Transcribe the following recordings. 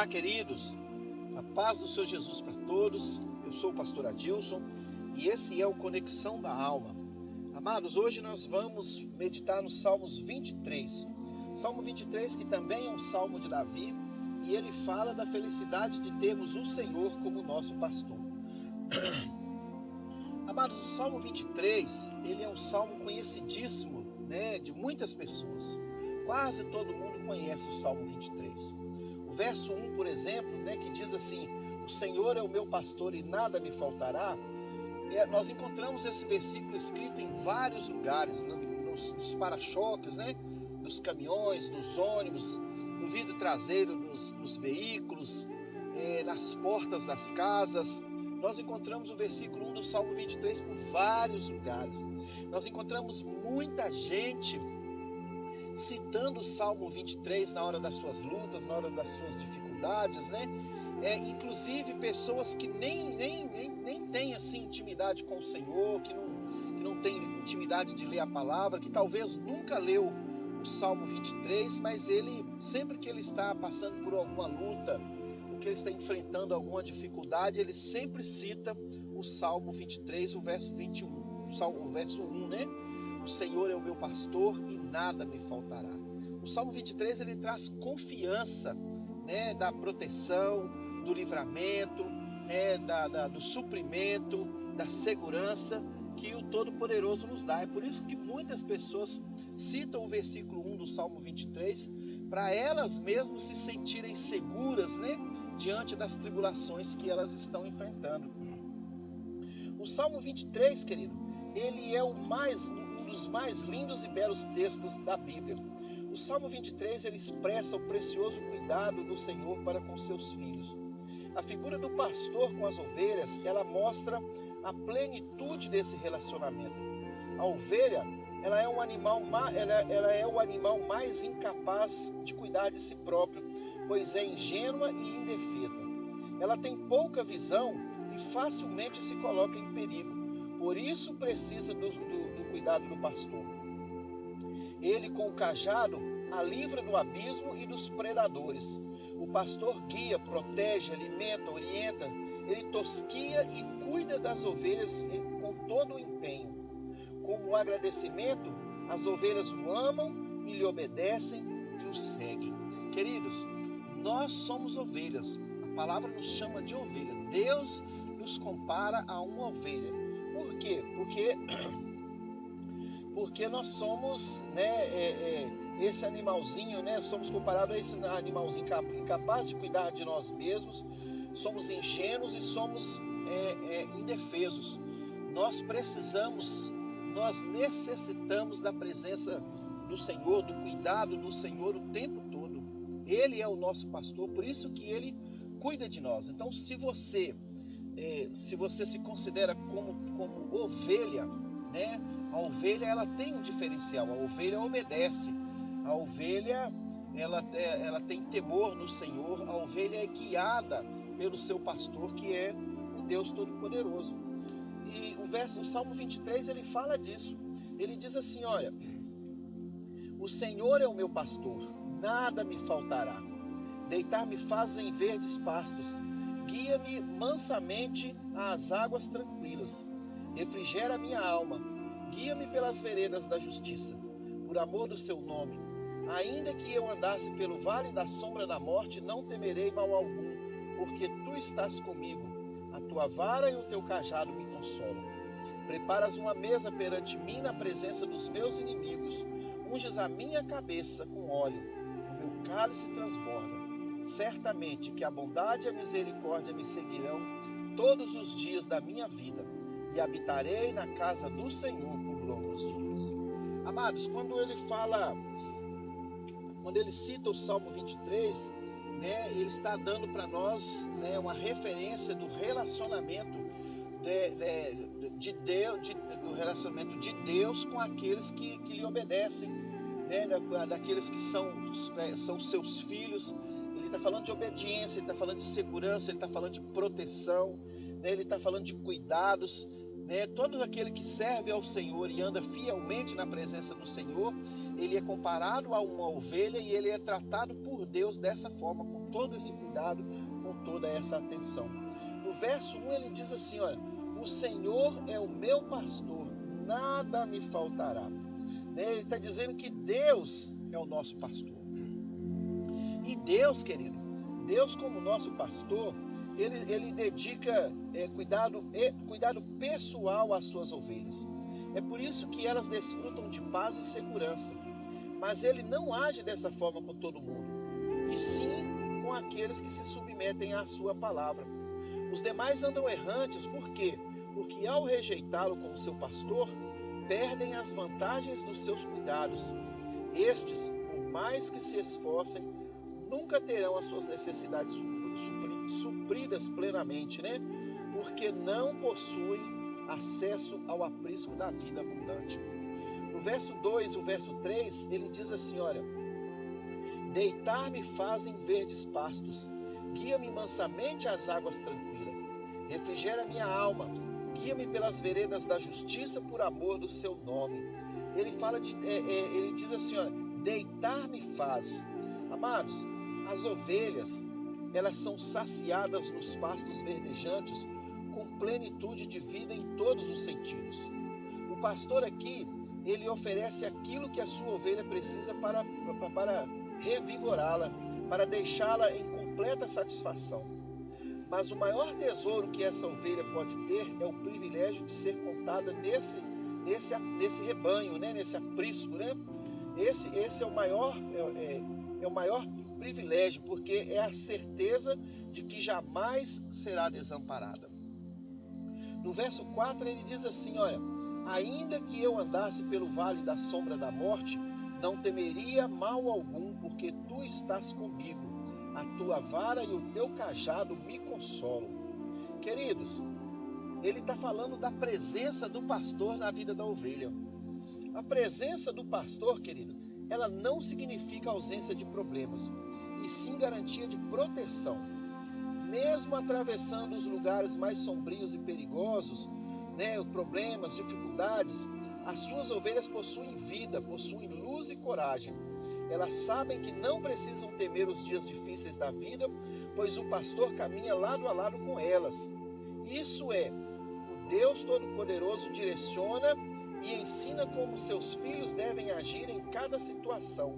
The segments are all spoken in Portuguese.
Olá, queridos, a paz do Senhor Jesus para todos. Eu sou o pastor Adilson e esse é o Conexão da Alma. Amados, hoje nós vamos meditar no Salmos 23. Salmo 23, que também é um salmo de Davi, e ele fala da felicidade de termos o Senhor como nosso pastor. Amados, o Salmo 23, ele é um salmo conhecidíssimo, de muitas pessoas. Quase todo mundo conhece o Salmo 23. O verso 1, por exemplo, que diz assim: o Senhor é o meu pastor e nada me faltará. Nós encontramos esse versículo escrito em vários lugares, nos para-choques, dos caminhões, dos ônibus, no vidro traseiro dos veículos, nas portas das casas. Nós encontramos o versículo 1 do Salmo 23 por vários lugares. Nós encontramos muita gente citando o Salmo 23 na hora das suas lutas, na hora das suas dificuldades, inclusive pessoas que nem têm assim intimidade com o Senhor, que não têm intimidade de ler a palavra, que talvez nunca leu o Salmo 23, mas sempre que ele está passando por alguma luta, ou que ele está enfrentando alguma dificuldade, ele sempre cita o Salmo 23, o verso 21, o verso 1, O Senhor é o meu pastor e nada me faltará. O Salmo 23, ele traz confiança, da proteção, do livramento, do suprimento, da segurança que o Todo-Poderoso nos dá. É por isso que muitas pessoas citam o versículo 1 do Salmo 23 para elas mesmas se sentirem seguras, diante das tribulações que elas estão enfrentando. O Salmo 23, querido, ele é um dos mais lindos e belos textos da Bíblia. O Salmo 23, ele expressa o precioso cuidado do Senhor para com seus filhos. A figura do pastor com as ovelhas, ela mostra a plenitude desse relacionamento. A ovelha, ela é o animal mais incapaz de cuidar de si próprio, pois é ingênua e indefesa. Ela tem pouca visão e facilmente se coloca em perigo. Por isso precisa do cuidado do pastor. Ele, com o cajado, a livra do abismo e dos predadores. O pastor guia, protege, alimenta, orienta. Ele tosquia e cuida das ovelhas com todo o empenho. Como agradecimento, as ovelhas o amam e lhe obedecem e o seguem. Queridos, nós somos ovelhas. A palavra nos chama de ovelha. Deus nos compara a uma ovelha. Por quê? Porque nós somos esse animalzinho, somos comparados a esse animalzinho incapaz de cuidar de nós mesmos, somos ingênuos e somos indefesos. Nós necessitamos da presença do Senhor, do cuidado do Senhor o tempo todo. Ele é o nosso pastor, por isso que ele cuida de nós. Então, se você se considera como ovelha, a ovelha, ela tem um diferencial. A ovelha obedece. A ovelha, ela tem temor no Senhor. A ovelha é guiada pelo seu pastor, que é o Deus Todo-Poderoso. E o Salmo 23, ele fala disso. Ele diz assim, olha: o Senhor é o meu pastor, nada me faltará. Deitar-me faz em verdes pastos. Guia-me mansamente às águas tranquilas. Refrigera a minha alma. Guia-me pelas veredas da justiça, por amor do seu nome. Ainda que eu andasse pelo vale da sombra da morte, não temerei mal algum, porque tu estás comigo. A tua vara e o teu cajado me consolam. Preparas uma mesa perante mim na presença dos meus inimigos. Unges a minha cabeça com óleo. O meu cálice transborda. Certamente que a bondade e a misericórdia me seguirão todos os dias da minha vida, e habitarei na casa do Senhor por longos dias. Amados, quando ele cita o Salmo 23, ele está dando para nós, uma referência do relacionamento do relacionamento de Deus com aqueles que lhe obedecem, daqueles que são seus filhos. Ele está falando de obediência, ele está falando de segurança, ele está falando de proteção, ele está falando de cuidados. né? Todo aquele que serve ao Senhor e anda fielmente na presença do Senhor, ele é comparado a uma ovelha e ele é tratado por Deus dessa forma, com todo esse cuidado, com toda essa atenção. No verso 1 ele diz assim, olha, o Senhor é o meu pastor, nada me faltará. Ele está dizendo que Deus é o nosso pastor. E Deus, querido, Deus como nosso pastor, ele dedica cuidado pessoal às suas ovelhas. É por isso que elas desfrutam de paz e segurança. Mas ele não age dessa forma com todo mundo, e sim com aqueles que se submetem à sua palavra. Os demais andam errantes, por quê? Porque ao rejeitá-lo como seu pastor, perdem as vantagens dos seus cuidados. Estes, por mais que se esforcem, nunca terão as suas necessidades supridas plenamente, né? Porque não possuem acesso ao aprisco da vida abundante. No verso 2 e o verso 3, ele diz assim, olha, deitar-me fazem verdes pastos, guia-me mansamente às águas tranquilas, refrigera minha alma, guia-me pelas veredas da justiça por amor do seu nome. Ele diz assim, olha, deitar-me faz. Amados, as ovelhas, elas são saciadas nos pastos verdejantes com plenitude de vida em todos os sentidos. O pastor aqui, ele oferece aquilo que a sua ovelha precisa para revigorá-la, para deixá-la em completa satisfação. Mas o maior tesouro que essa ovelha pode ter é o privilégio de ser contada nesse rebanho, né? Nesse aprisco, né? Esse é o maior privilégio, porque é a certeza de que jamais será desamparada. No verso 4 ele diz assim, olha, ainda que eu andasse pelo vale da sombra da morte, não temeria mal algum, porque tu estás comigo. A tua vara e o teu cajado me consolam. Queridos, ele está falando da presença do pastor na vida da ovelha. A presença do pastor, querido, ela não significa ausência de problemas, e sim garantia de proteção. Mesmo atravessando os lugares mais sombrios e perigosos, né, problemas, dificuldades, as suas ovelhas possuem vida, possuem luz e coragem. Elas sabem que não precisam temer os dias difíceis da vida, pois o pastor caminha lado a lado com elas. Isso é, o Deus Todo-Poderoso direciona e ensina como seus filhos devem agir em cada situação.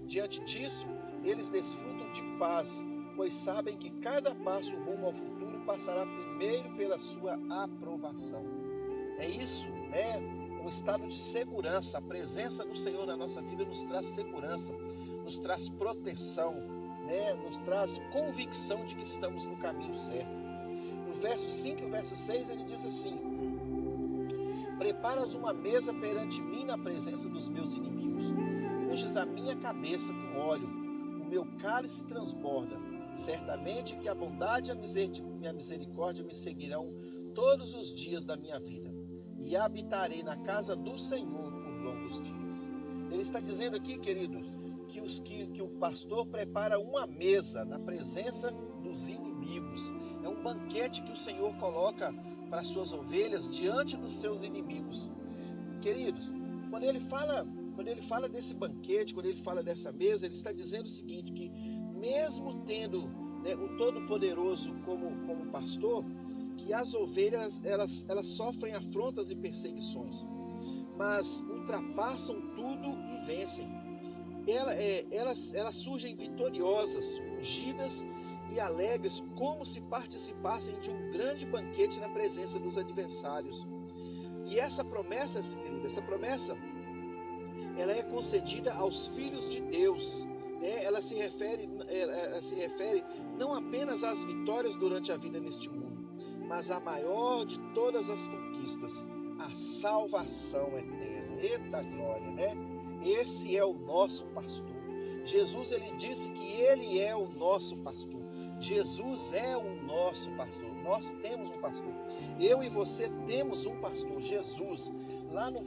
Diante disso, eles desfrutam de paz, pois sabem que cada passo rumo ao futuro passará primeiro pela sua aprovação. É isso, né? Um estado de segurança. A presença do Senhor na nossa vida nos traz segurança, nos traz proteção, né? Nos traz convicção de que estamos no caminho certo. No verso 5 e o verso 6 ele diz assim: preparas uma mesa perante mim na presença dos meus inimigos, unges a minha cabeça com óleo, o meu cálice transborda. Certamente que a bondade e a misericórdia me seguirão todos os dias da minha vida, e habitarei na casa do Senhor por longos dias. Ele está dizendo aqui, queridos, que o pastor prepara uma mesa na presença dos inimigos. É um banquete que o Senhor coloca para as suas ovelhas diante dos seus inimigos. Queridos, quando ele fala desse banquete, quando ele fala dessa mesa, ele está dizendo o seguinte, que mesmo tendo, né, o Todo-Poderoso como pastor, que as ovelhas elas sofrem afrontas e perseguições, mas ultrapassam tudo e vencem. Elas surgem vitoriosas, ungidas e alegres, como se participassem de um grande banquete na presença dos adversários. E essa promessa, querida, ela é concedida aos filhos de Deus. Ela se refere não apenas às vitórias durante a vida neste mundo, mas a maior de todas as conquistas, a salvação eterna. Eita glória, né? Esse é o nosso pastor. Jesus, ele disse que ele é o nosso pastor. Jesus é o nosso pastor. Nós temos um pastor. Eu e você temos um pastor, Jesus. Lá no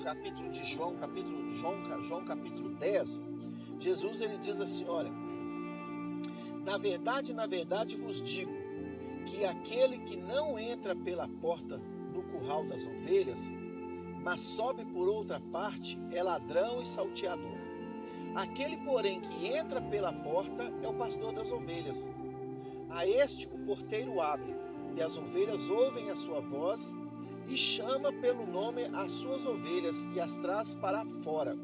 capítulo de João capítulo 10, Jesus, ele diz assim, olha, na verdade vos digo, que aquele que não entra pela porta no curral das ovelhas, mas sobe por outra parte é ladrão e salteador. Aquele, porém, que entra pela porta é o pastor das ovelhas. A este o porteiro abre, e as ovelhas ouvem a sua voz, e chama pelo nome as suas ovelhas, e as traz para fora.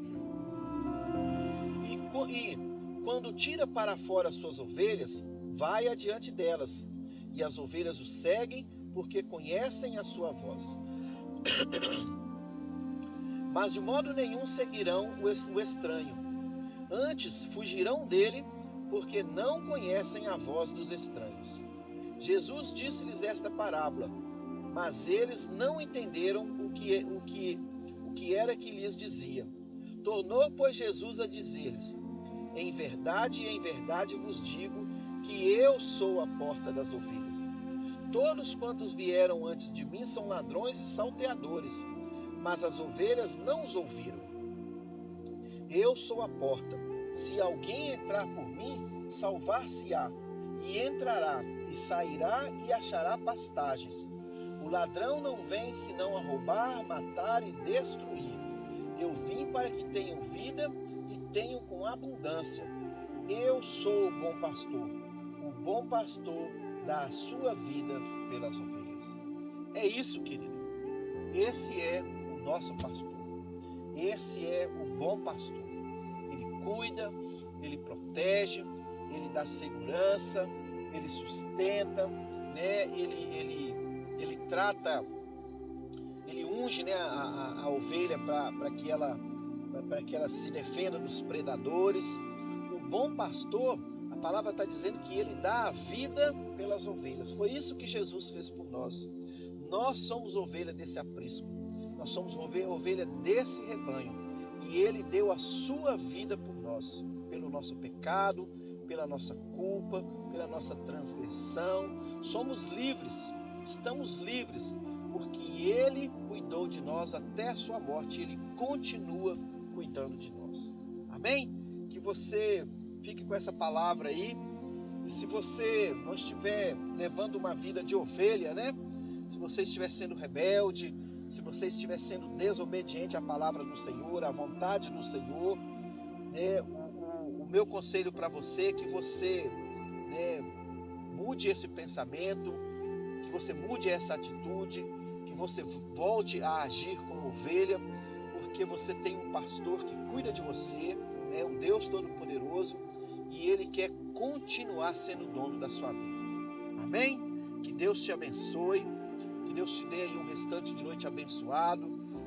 E quando tira para fora as suas ovelhas, vai adiante delas, e as ovelhas o seguem, porque conhecem a sua voz. Mas de modo nenhum seguirão o estranho. Antes fugirão dele, porque não conhecem a voz dos estranhos. Jesus disse-lhes esta parábola, mas eles não entenderam o que era que lhes dizia. Tornou, pois, Jesus a dizer-lhes: em verdade vos digo que eu sou a porta das ovelhas. Todos quantos vieram antes de mim são ladrões e salteadores, mas as ovelhas não os ouviram. Eu sou a porta. Se alguém entrar por mim, salvar-se-á, e entrará, e sairá, e achará pastagens. O ladrão não vem senão a roubar, matar e destruir. Eu vim para que tenham vida e tenham com abundância. Eu sou o bom pastor. O bom pastor dá a sua vida pelas ovelhas. É isso, querido. Esse é o nosso pastor. Esse é o bom pastor. Ele cuida, ele protege, ele dá segurança, ele sustenta, né? Ele trata, ele unge, né, a ovelha para que ela se defenda dos predadores. O bom pastor, a palavra está dizendo que ele dá a vida pelas ovelhas. Foi isso que Jesus fez por nós. Nós somos ovelha desse aprisco. Nós somos ovelha desse rebanho. E ele deu a sua vida por nós, pelo nosso pecado, pela nossa culpa, pela nossa transgressão. Somos livres, estamos livres, porque ele cuidou de nós até a sua morte e ele continua cuidando de nós. Amém? Que você fique com essa palavra aí. E se você não estiver levando uma vida de ovelha, né? Se você estiver sendo rebelde, se você estiver sendo desobediente à palavra do Senhor, à vontade do Senhor, né? O meu conselho para você é que você, né, mude esse pensamento, que você mude essa atitude, que você volte a agir como ovelha, porque você tem um pastor que cuida de você, né, um Deus Todo-Poderoso, e Ele quer continuar sendo o dono da sua vida. Amém? Que Deus te abençoe, que Deus te dê aí um restante de noite abençoado,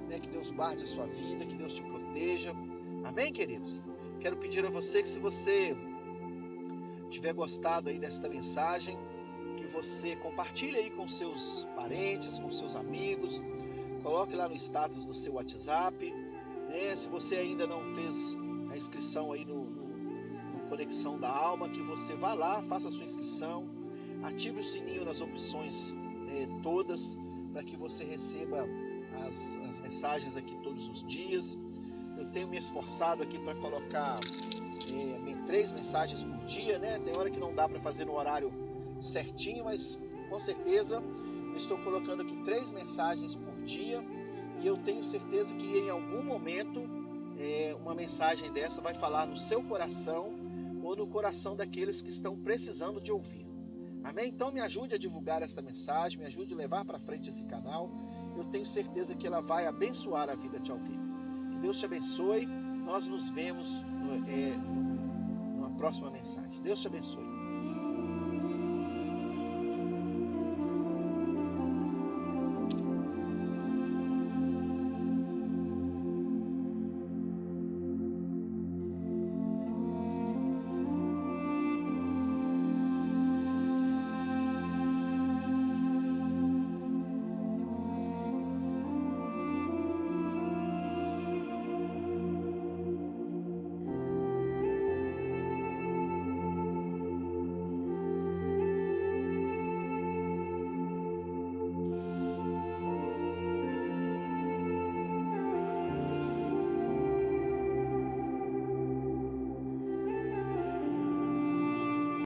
né, que Deus guarde a sua vida, que Deus te proteja. Amém, queridos? Quero pedir a você que, se você tiver gostado aí desta mensagem, que você compartilhe aí com seus parentes, com seus amigos, coloque lá no status do seu WhatsApp, né? Se você ainda não fez a inscrição aí no Conexão da Alma, que você vá lá, faça a sua inscrição, ative o sininho nas opções todas, para que você receba as mensagens aqui todos os dias. Eu tenho me esforçado aqui para colocar 3 mensagens por dia, né? Tem hora que não dá para fazer no horário certinho, mas com certeza eu estou colocando aqui 3 mensagens por dia, e eu tenho certeza que em algum momento uma mensagem dessa vai falar no seu coração ou no coração daqueles que estão precisando de ouvir. Amém? Então me ajude a divulgar esta mensagem, me ajude a levar para frente esse canal. Eu tenho certeza que ela vai abençoar a vida de alguém. Que Deus te abençoe. Nós nos vemos numa próxima mensagem. Deus te abençoe.